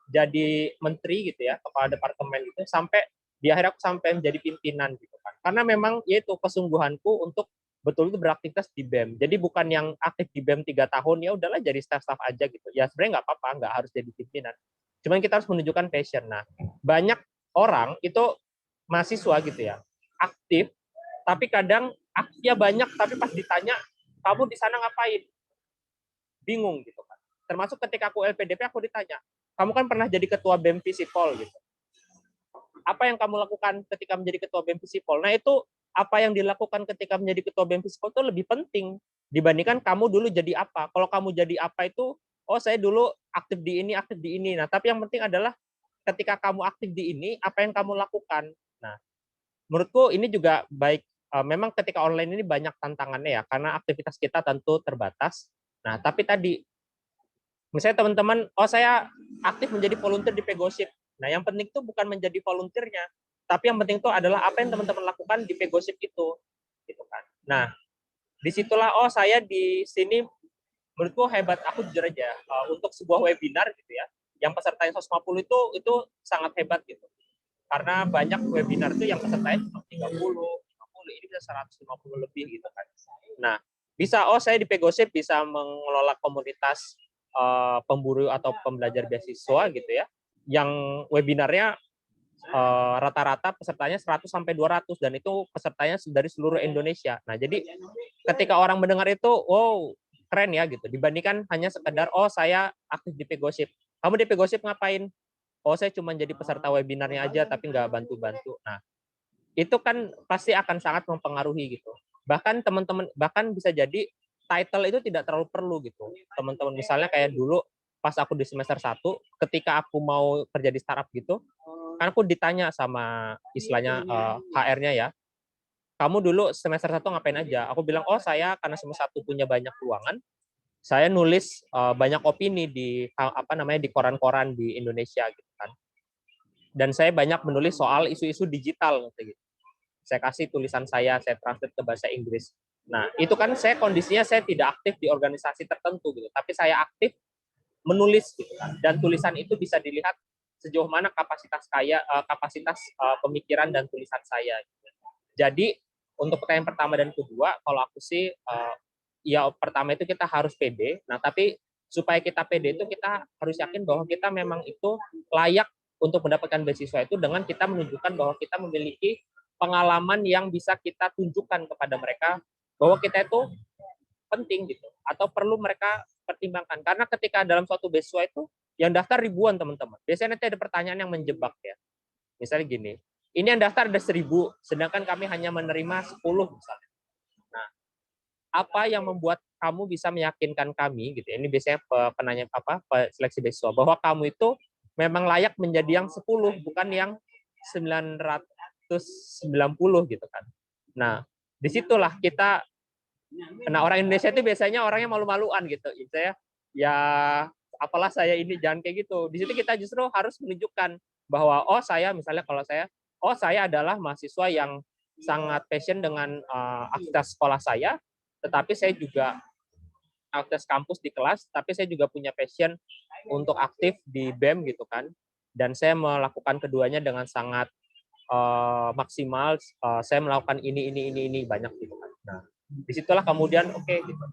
jadi menteri gitu ya, kepala departemen gitu, sampai di akhir aku sampai menjadi pimpinan gitu kan. Karena memang yaitu kesungguhanku untuk betul itu beraktivitas di BEM. Jadi bukan yang aktif di BEM 3 tahun, ya udahlah jadi staff-staff aja gitu. Ya sebenarnya nggak apa-apa, nggak harus jadi pimpinan. Cuman kita harus menunjukkan passion. Nah, banyak orang itu mahasiswa gitu ya, aktif, tapi kadang aktifnya banyak, tapi pas ditanya, kamu di sana ngapain? Bingung gitu kan. Termasuk ketika aku LPDP, aku ditanya, kamu kan pernah jadi ketua BEM Visipol gitu. Apa yang kamu lakukan ketika menjadi ketua BEM Visipol? Nah itu apa yang dilakukan ketika menjadi ketua BEM Visipol itu lebih penting dibandingkan kamu dulu jadi apa. Kalau kamu jadi apa itu, oh saya dulu aktif di ini, aktif di ini. Nah tapi yang penting adalah ketika kamu aktif di ini, apa yang kamu lakukan. Nah, menurutku ini juga baik. Memang ketika online ini banyak tantangannya ya, karena aktivitas kita tentu terbatas. Nah, tapi tadi, misalnya teman-teman, oh saya aktif menjadi volunteer di Pegosip. Nah, yang penting itu bukan menjadi volunteernya, tapi yang penting itu adalah apa yang teman-teman lakukan di Pegosip itu, gitu kan. Nah, disitulah oh saya di sini menurutku hebat. Aku jujur aja untuk sebuah webinar gitu ya, yang pesertanya 150 itu sangat hebat gitu. Karena banyak webinar itu yang pesertanya cuma 30, 50, ini bisa 150 lebih gitu kan. Nah, bisa oh saya di Pegosip bisa mengelola komunitas pemburu atau pembelajar beasiswa gitu ya. Yang webinarnya rata-rata pesertanya 100 sampai 200 dan itu pesertanya dari seluruh Indonesia. Nah, jadi ketika orang mendengar itu, wow, keren ya gitu. Dibandingkan hanya sekedar oh saya aktif di Pegosip. Kamu di Pegosip ngapain? Oh saya cuma jadi peserta webinarnya aja tapi nggak bantu-bantu. Nah itu kan pasti akan sangat mempengaruhi gitu. Bahkan teman-teman, bahkan bisa jadi title itu tidak terlalu perlu gitu. Teman-teman misalnya kayak dulu pas aku di semester 1, ketika aku mau kerja di startup gitu, kan aku ditanya sama istilahnya HR-nya ya, kamu dulu semester 1 ngapain aja? Aku bilang, oh saya karena semester 1 punya banyak ruangan, saya nulis banyak opini di apa namanya di koran-koran di Indonesia gitu kan. Dan saya banyak menulis soal isu-isu digital gitu. Saya kasih tulisan saya translate ke bahasa Inggris. Nah, itu kan saya kondisinya saya tidak aktif di organisasi tertentu gitu, tapi saya aktif menulis gitu kan. Dan tulisan itu bisa dilihat sejauh mana kapasitas pemikiran dan tulisan saya gitu. Jadi, untuk pertanyaan pertama dan kedua, kalau aku sih ya pertama itu kita harus pede. Nah, tapi supaya kita pede itu kita harus yakin bahwa kita memang itu layak untuk mendapatkan beasiswa itu dengan kita menunjukkan bahwa kita memiliki pengalaman yang bisa kita tunjukkan kepada mereka bahwa kita itu penting gitu atau perlu mereka pertimbangkan. Karena ketika dalam suatu beasiswa itu yang daftar ribuan teman-teman. Biasanya nanti ada pertanyaan yang menjebak ya. Misalnya gini, ini yang daftar ada 1.000, sedangkan kami hanya menerima 10 misalnya. Nah, apa yang membuat kamu bisa meyakinkan kami gitu? Ini biasanya penanya seleksi beasiswa bahwa kamu itu memang layak menjadi yang 10 bukan yang 990 gitu kan. Nah, disitulah kita, nah orang Indonesia itu biasanya orangnya malu-maluan gitu. Saya ya apalah saya ini, jangan kayak gitu. Di situ kita justru harus menunjukkan bahwa saya misalnya kalau saya adalah mahasiswa yang sangat passion dengan aktivitas sekolah saya, tetapi saya juga aktivitas kampus di kelas, tapi saya juga punya passion untuk aktif di BEM gitu kan. Dan saya melakukan keduanya dengan sangat maksimal. Saya melakukan ini banyak gitu kan. Nah, disitulah kemudian gitu.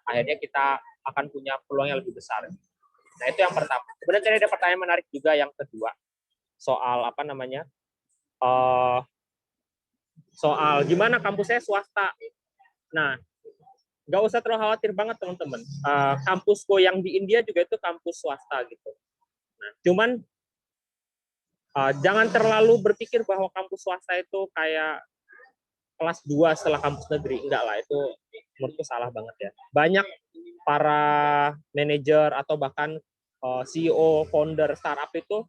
Akhirnya kita akan punya peluang yang lebih besar. Nah, itu yang pertama. Kemudian tadi ada pertanyaan menarik juga yang kedua soal soal gimana kampus saya swasta. Nah, nggak usah terlalu khawatir banget teman-teman. Kampusku yang di India juga itu kampus swasta gitu. Nah, cuman jangan terlalu berpikir bahwa kampus swasta itu kayak kelas 2 setelah kampus negeri. Enggak lah, itu menurutku salah banget ya. Banyak para manajer atau bahkan CEO, founder startup itu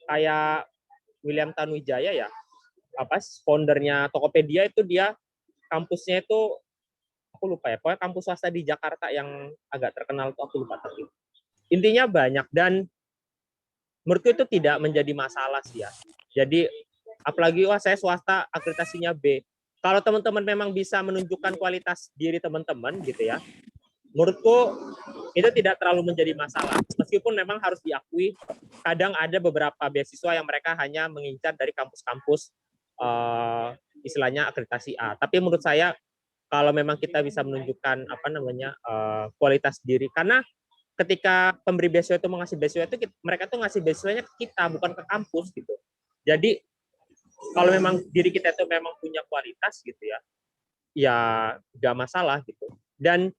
kayak William Tanuwijaya ya, foundernya Tokopedia itu dia kampusnya itu aku lupa ya, pokoknya kampus swasta di Jakarta yang agak terkenal itu aku lupa tapi intinya banyak, dan menurutku itu tidak menjadi masalah sih ya. Jadi apalagi saya swasta akreditasinya B. Kalau teman-teman memang bisa menunjukkan kualitas diri teman-teman gitu ya, menurutku itu tidak terlalu menjadi masalah. Meskipun memang harus diakui kadang ada beberapa beasiswa yang mereka hanya mengincar dari kampus-kampus istilahnya akreditasi A. Tapi menurut saya kalau memang kita bisa menunjukkan kualitas diri, karena ketika pemberi beasiswa itu mengasih beasiswa itu mereka tuh ngasih beasiswanya ke kita bukan ke kampus gitu. Jadi kalau memang diri kita itu memang punya kualitas gitu ya nggak masalah gitu. Dan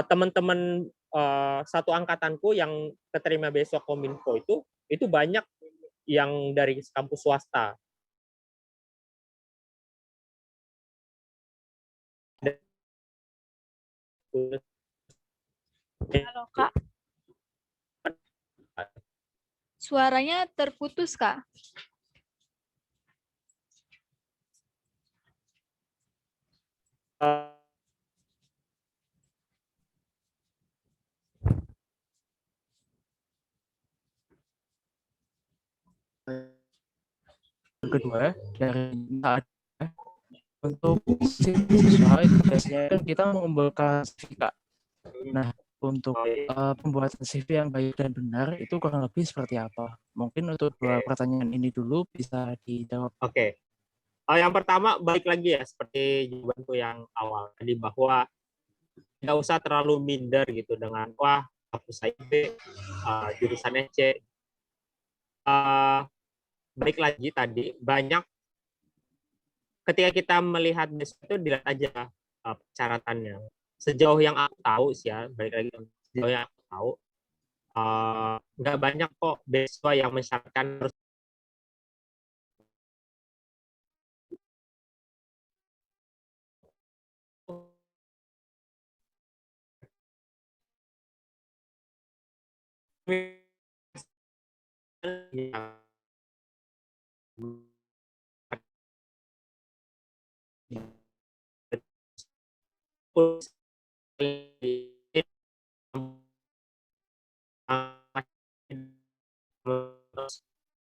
teman-teman satu angkatanku yang keterima beasiswa Kominfo itu banyak yang dari kampus swasta. Halo Kak, suaranya terputus Kak. Yang kedua, dari untuk siswa itu biasanya kan kita mengumpulkan CV, Kak. Nah, untuk pembuatan CV yang baik dan benar itu kurang lebih seperti apa? Mungkin untuk dua pertanyaan ini dulu bisa dijawab. Oke. Yang pertama, balik lagi ya, seperti jawabanku yang awal tadi, bahwa nggak usah terlalu minder gitu dengan, wah, kampus saya B, jurusannya C. Balik lagi tadi, banyak ketika kita melihat besok itu dilihat aja persyaratannya. Sejauh yang aku tahu sih ya, balik lagi, sejauh yang aku tahu, nggak banyak kok beasiswa yang mensyaratkan harus